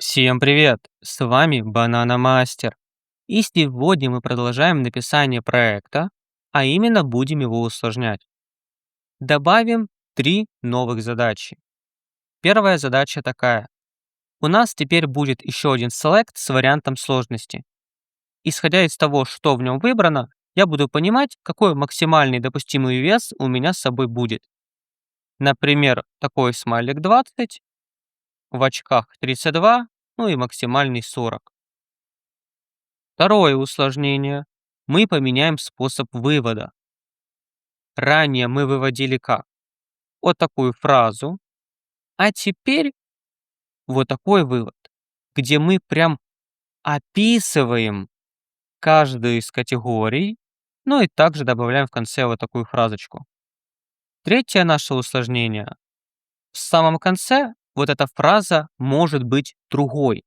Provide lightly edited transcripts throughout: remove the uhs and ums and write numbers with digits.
Всем привет! С вами Банана Мастер. И сегодня мы продолжаем написание проекта, а именно будем его усложнять. Добавим три новых задачи. Первая задача такая. У нас теперь будет еще один select с вариантом сложности. Исходя из того, что в нем выбрано, я буду понимать, какой максимальный допустимый вес у меня с собой будет. Например, такой смайлик 20, в очках 32, ну и максимальный 40. Второе усложнение. Мы поменяем способ вывода. Ранее мы выводили как? Вот такую фразу, а теперь вот такой вывод, где мы прям описываем каждую из категорий, ну и также добавляем в конце вот такую фразочку. Третье наше усложнение. В самом конце вот эта фраза может быть другой.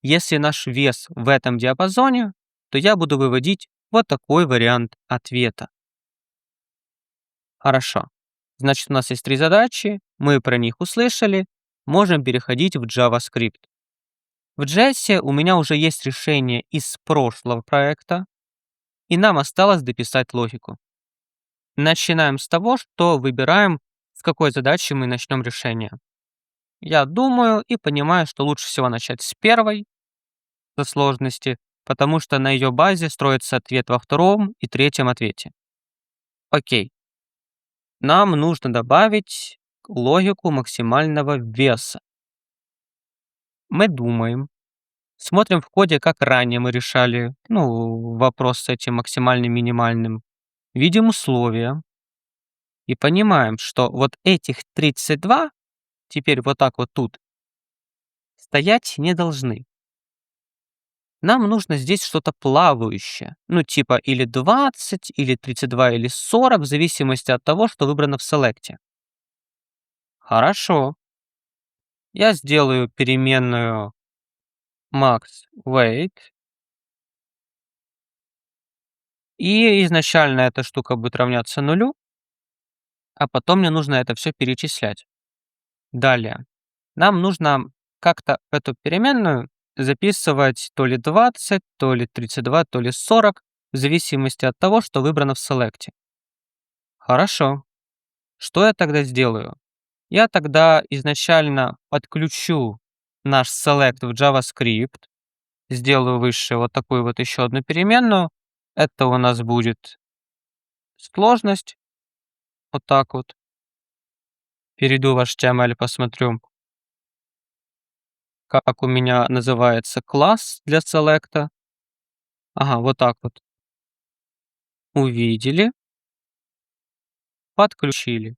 Если наш вес в этом диапазоне, то я буду выводить вот такой вариант ответа. Хорошо. Значит, у нас есть три задачи, мы про них услышали, можем переходить в JavaScript. В JS у меня уже есть решение из прошлого проекта, и нам осталось дописать логику. Начинаем с того, что выбираем, с какой задачи мы начнем решение. Я думаю и понимаю, что лучше всего начать с первой по сложности, потому что на ее базе строится ответ во втором и третьем ответе. Окей. Нам нужно добавить логику максимального веса. Мы думаем, смотрим в коде, как ранее мы решали, вопрос с этим максимальным, минимальным. Видим условия и понимаем, что вот этих 32 теперь вот так вот тут стоять не должны. Нам нужно здесь что-то плавающее, типа или 20, или 32, или 40, в зависимости от того, что выбрано в селекте. Хорошо. Я сделаю переменную max weight. И изначально эта штука будет равняться нулю, а потом мне нужно это все перечислять. Далее. Нам нужно как-то эту переменную записывать то ли 20, то ли 32, то ли 40, в зависимости от того, что выбрано в селекте. Хорошо. Что я тогда сделаю? Я тогда изначально подключу наш select в JavaScript, сделаю выше вот такую вот еще одну переменную. Это у нас будет сложность. Вот так вот. Перейду в HTML, посмотрю, как у меня называется класс для селекта. Ага, вот так вот. Увидели, подключили.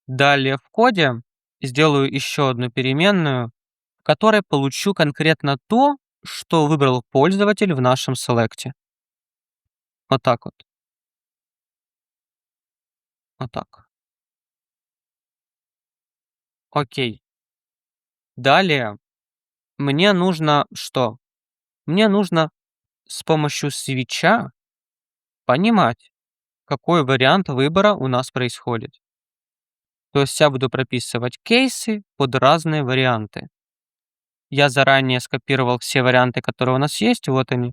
Далее в коде сделаю еще одну переменную, в которой получу конкретно то, что выбрал пользователь в нашем селекте. Вот так вот. Вот так. Окей. Далее мне нужно что? Мне нужно с помощью свитча понимать, какой вариант выбора у нас происходит. То есть я буду прописывать кейсы под разные варианты. Я заранее скопировал все варианты, которые у нас есть. Вот они.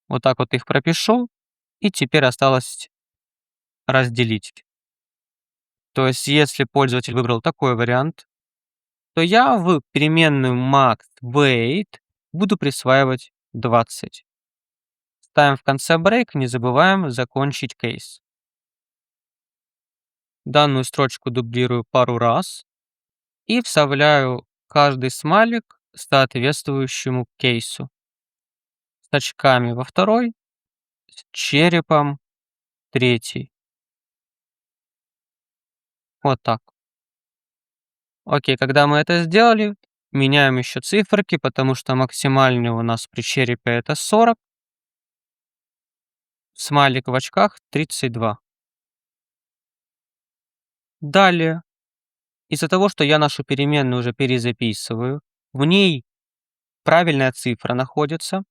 Вот так вот их пропишу. И теперь осталось разделить. То есть если пользователь выбрал такой вариант, то я в переменную max_weight буду присваивать 20. Ставим в конце break, не забываем закончить кейс. Данную строчку дублирую пару раз и вставляю каждый смайлик соответствующему кейсу. С очками во второй, с черепом третий. Вот так. Окей, когда мы это сделали, меняем еще циферки, потому что максимальный у нас при черепе это 40. Смайлик в очках 32. Далее, из-за того, что я нашу переменную уже перезаписываю, в ней правильная цифра находится,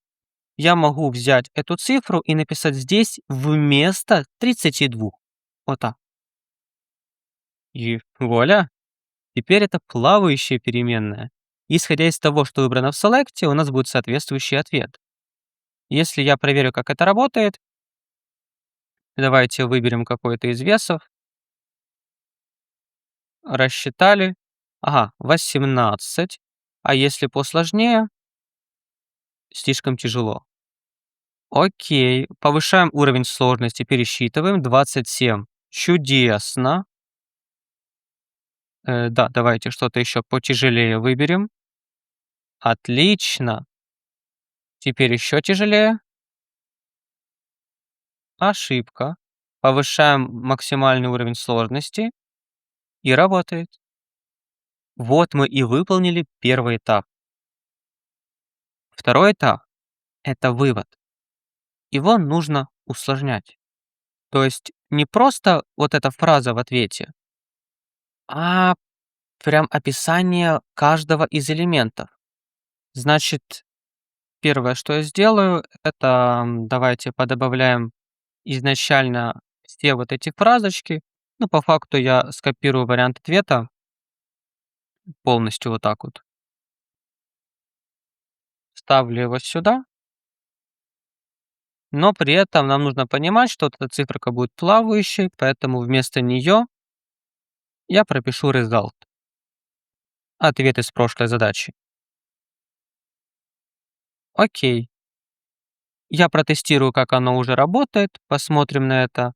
я могу взять эту цифру и написать здесь вместо 32. Вот так. И вуаля! Теперь это плавающая переменная. Исходя из того, что выбрано в селекте, у нас будет соответствующий ответ. Если я проверю, как это работает, давайте выберем какой-то из весов. Рассчитали. Ага, 18. А если посложнее, слишком тяжело. Окей, повышаем уровень сложности, пересчитываем. 27. Чудесно. Да, давайте что-то еще потяжелее выберем. Отлично. Теперь еще тяжелее. Ошибка. Повышаем максимальный уровень сложности. И работает. Вот мы и выполнили первый этап. Второй этап — это вывод. Его нужно усложнять. То есть не просто вот эта фраза в ответе, а прям описание каждого из элементов. Значит, первое, что я сделаю, это давайте подобавляем изначально все вот эти фразочки. Ну, по факту я скопирую вариант ответа полностью вот так вот. Ставлю его сюда, но при этом нам нужно понимать, что вот эта циферка будет плавающей, поэтому вместо нее я пропишу result, ответ из прошлой задачи. Окей. Я протестирую, как оно уже работает, посмотрим на это.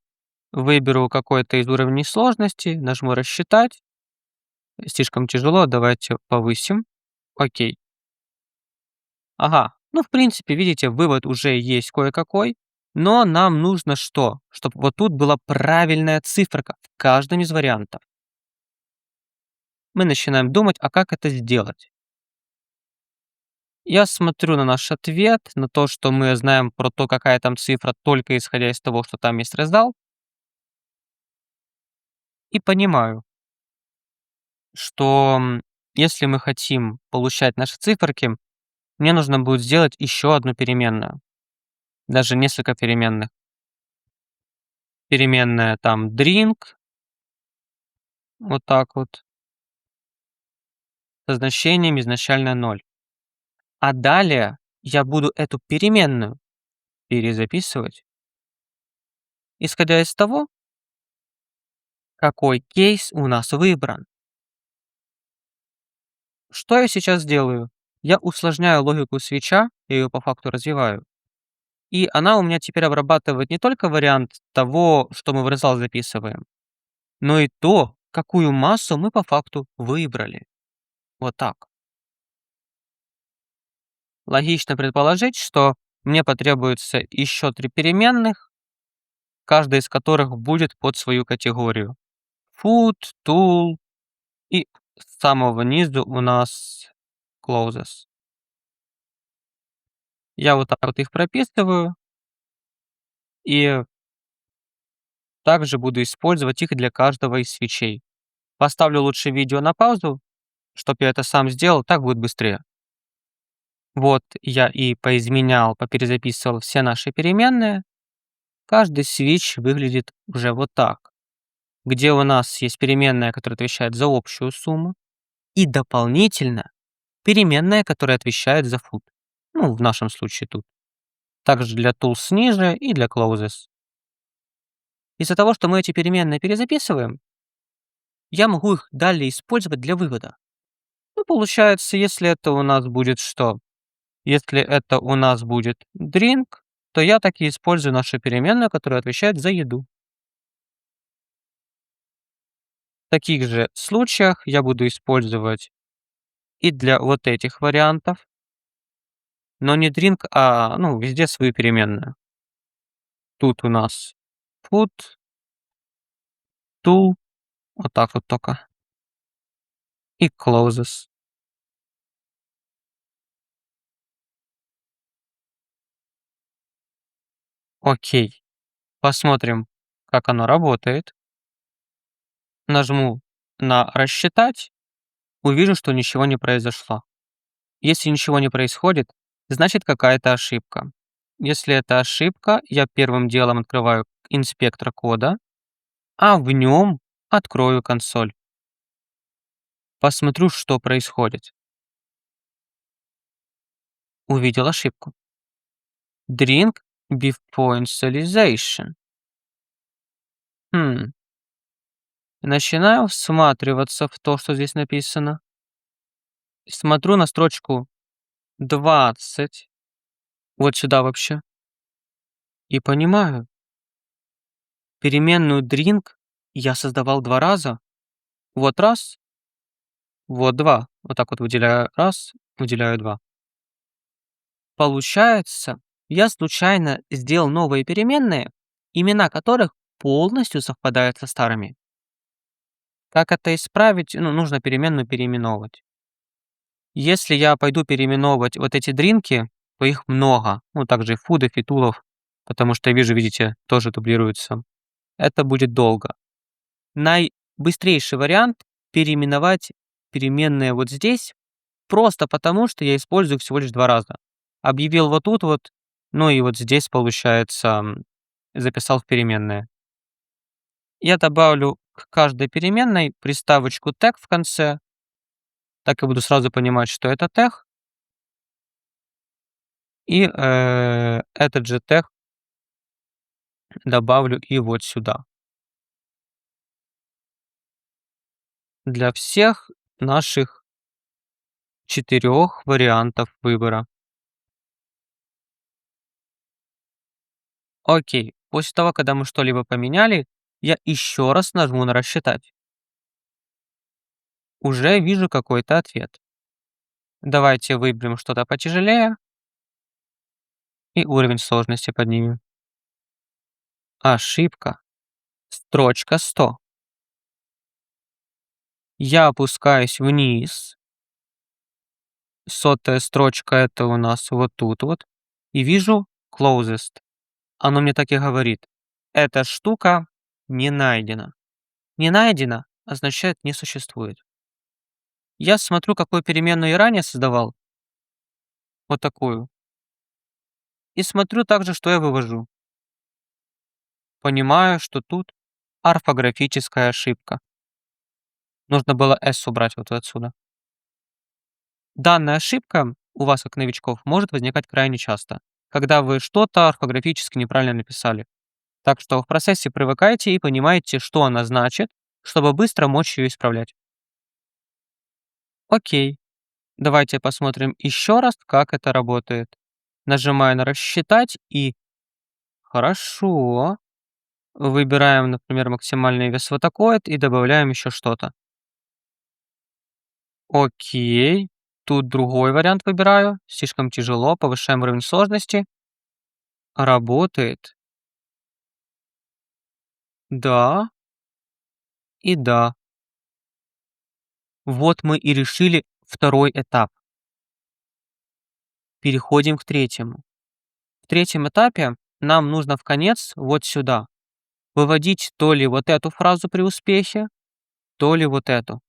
Выберу какой-то из уровней сложности, нажму «Рассчитать». Слишком тяжело, давайте повысим. Окей. Ага, ну, в принципе, видите, вывод уже есть кое-какой, но нам нужно что? Чтобы вот тут была правильная циферка в каждом из вариантов. Мы начинаем думать, а как это сделать? Я смотрю на наш ответ, на то, что мы знаем про то, какая там цифра, только исходя из того, что там есть result, и понимаю, что если мы хотим получать наши циферки, мне нужно будет сделать еще одну переменную, даже несколько переменных. Переменная там drink, вот так вот, со значением изначально 0. А далее я буду эту переменную перезаписывать, исходя из того, какой кейс у нас выбран. Что я сейчас делаю? Я усложняю логику свеча, я ее по факту развиваю. И она у меня теперь обрабатывает не только вариант того, что мы в result записываем, но и то, какую массу мы по факту выбрали. Вот так. Логично предположить, что мне потребуется еще 3 переменных, каждая из которых будет под свою категорию. Food, tool и с самого низу у нас closes. Я вот так вот их прописываю и также буду использовать их для каждого из свечей. Поставлю лучше видео на паузу, чтобы я это сам сделал, так будет быстрее. Вот я и поизменял, поперезаписывал все наши переменные. Каждый switch выглядит уже вот так, где у нас есть переменная, которая отвечает за общую сумму, и дополнительно переменная, которая отвечает за food. Ну, в нашем случае тут. Также для tools ниже и для closes. Из-за того, что мы эти переменные перезаписываем, я могу их далее использовать для вывода. Ну, получается, если это у нас будет что? Если это у нас будет drink, то я так и использую нашу переменную, которая отвечает за еду. В таких же случаях я буду использовать и для вот этих вариантов, но не drink, а ну, везде свою переменную. Тут у нас food, tool, вот так вот только, и closes. Окей, посмотрим, как оно работает. Нажму на «Рассчитать», увижу, что ничего не произошло. Если ничего не происходит, значит какая-то ошибка. Если это ошибка, я первым делом открываю инспектор кода, а в нем открою консоль. Посмотрю, что происходит. Увидел ошибку. Drink before initialization. Хм. Начинаю всматриваться в то, что здесь написано. Смотрю на строчку 20, вот сюда вообще, и понимаю, переменную drink я создавал 2 раза. Вот раз, вот 2. Вот так вот выделяю раз, выделяю 2. Получается, я случайно сделал новые переменные, имена которых полностью совпадают со старыми. Как это исправить? Ну, нужно переменную переименовывать. Если я пойду переименовывать вот эти дринки, то их много. Ну, также и фудов, и тулов, потому что я вижу, видите, тоже дублируются. Это будет долго. Наибыстрейший вариант переименовать переменные вот здесь, просто потому, что я использую всего лишь 2 раза. Объявил вот тут вот, ну и вот здесь, получается, записал в переменные. Я добавлю к каждой переменной приставочку tag в конце. Так я буду сразу понимать, что это тег. И, этот же тег добавлю и вот сюда. Для всех наших 4 вариантов выбора. Окей. После того, когда мы что-либо поменяли, я еще раз нажму на «Рассчитать». Уже вижу какой-то ответ. Давайте выберем что-то потяжелее и уровень сложности поднимем. Ошибка. Строчка 100. Я опускаюсь вниз. 100-я строчка — это у нас вот тут вот. И вижу closest. Оно мне так и говорит. Эта штука не найдена. Не найдена означает не существует. Я смотрю, какую переменную я ранее создавал. Вот такую. И смотрю также, что я вывожу. Понимаю, что тут орфографическая ошибка. Нужно было S убрать вот отсюда. Данная ошибка у вас, как новичков, может возникать крайне часто, когда вы что-то орфографически неправильно написали. Так что в процессе привыкайте и понимаете, что она значит, чтобы быстро мочь ее исправлять. Окей, давайте посмотрим еще раз, как это работает. Нажимаю на «Рассчитать» и хорошо. Выбираем, например, максимальный вес вот такой вот и добавляем еще что-то. Окей. Тут другой вариант выбираю. Слишком тяжело. Повышаем уровень сложности. Работает. Да и да. Вот мы и решили второй этап. Переходим к третьему. В третьем этапе нам нужно в конец вот сюда выводить то ли вот эту фразу при успехе, то ли вот эту.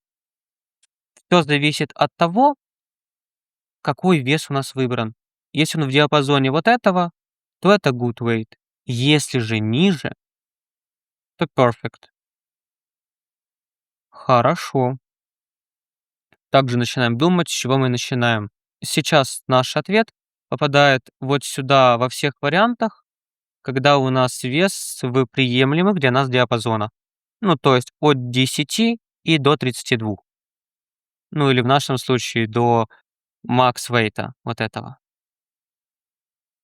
Все зависит от того, какой вес у нас выбран. Если он в диапазоне вот этого, то это good weight. Если же ниже, то perfect. Хорошо. Также начинаем думать, с чего мы начинаем. Сейчас наш ответ попадает вот сюда во всех вариантах, когда у нас вес в приемлемых для нас диапазонах. Ну, то есть от 10 и до 32. Ну, или в нашем случае до max weight вот этого.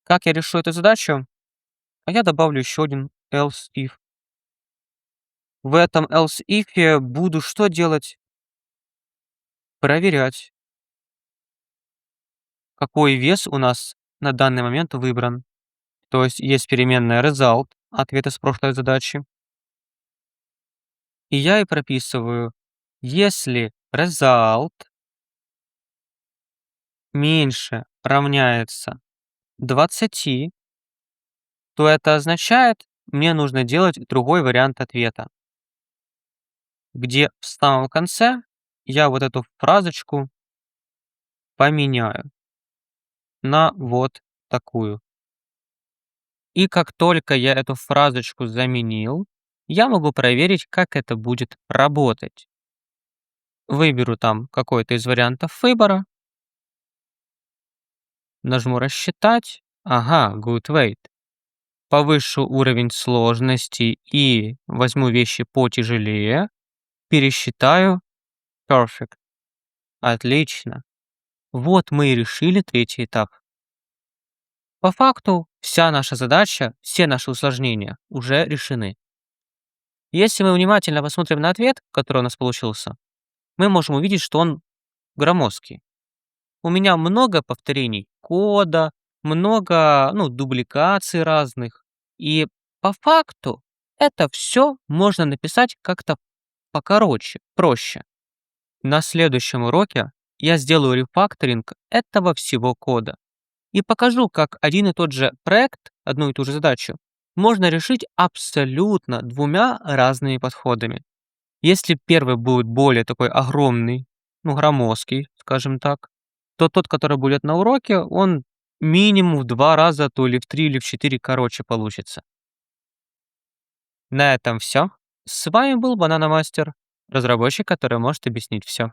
Как я решу эту задачу? А я добавлю еще один else if. В этом else if буду что делать? Проверять, какой вес у нас на данный момент выбран. То есть есть переменная result, ответ из прошлой задачи. И я и прописываю, если result меньше равняется 20, то это означает, мне нужно делать другой вариант ответа, где в самом конце я вот эту фразочку поменяю на вот такую. И как только я эту фразочку заменил, я могу проверить, как это будет работать. Выберу там какой-то из вариантов выбора. Нажму «Рассчитать». Ага, good wait. Повышу уровень сложности и возьму вещи потяжелее. Пересчитаю. Perfect. Отлично. Вот мы и решили третий этап. По факту, вся наша задача, все наши усложнения уже решены. Если мы внимательно посмотрим на ответ, который у нас получился, мы можем увидеть, что он громоздкий. У меня много повторений кода, много, дубликаций разных. И по факту это все можно написать как-то покороче, проще. На следующем уроке я сделаю рефакторинг этого всего кода и покажу, как один и тот же проект, одну и ту же задачу, можно решить абсолютно двумя разными подходами. Если первый будет более такой огромный, громоздкий, скажем так, то тот, который будет на уроке, он минимум в 2 раза, то ли в 3, или в 4 короче получится. На этом все. С вами был Банана Мастер, разработчик, который может объяснить все.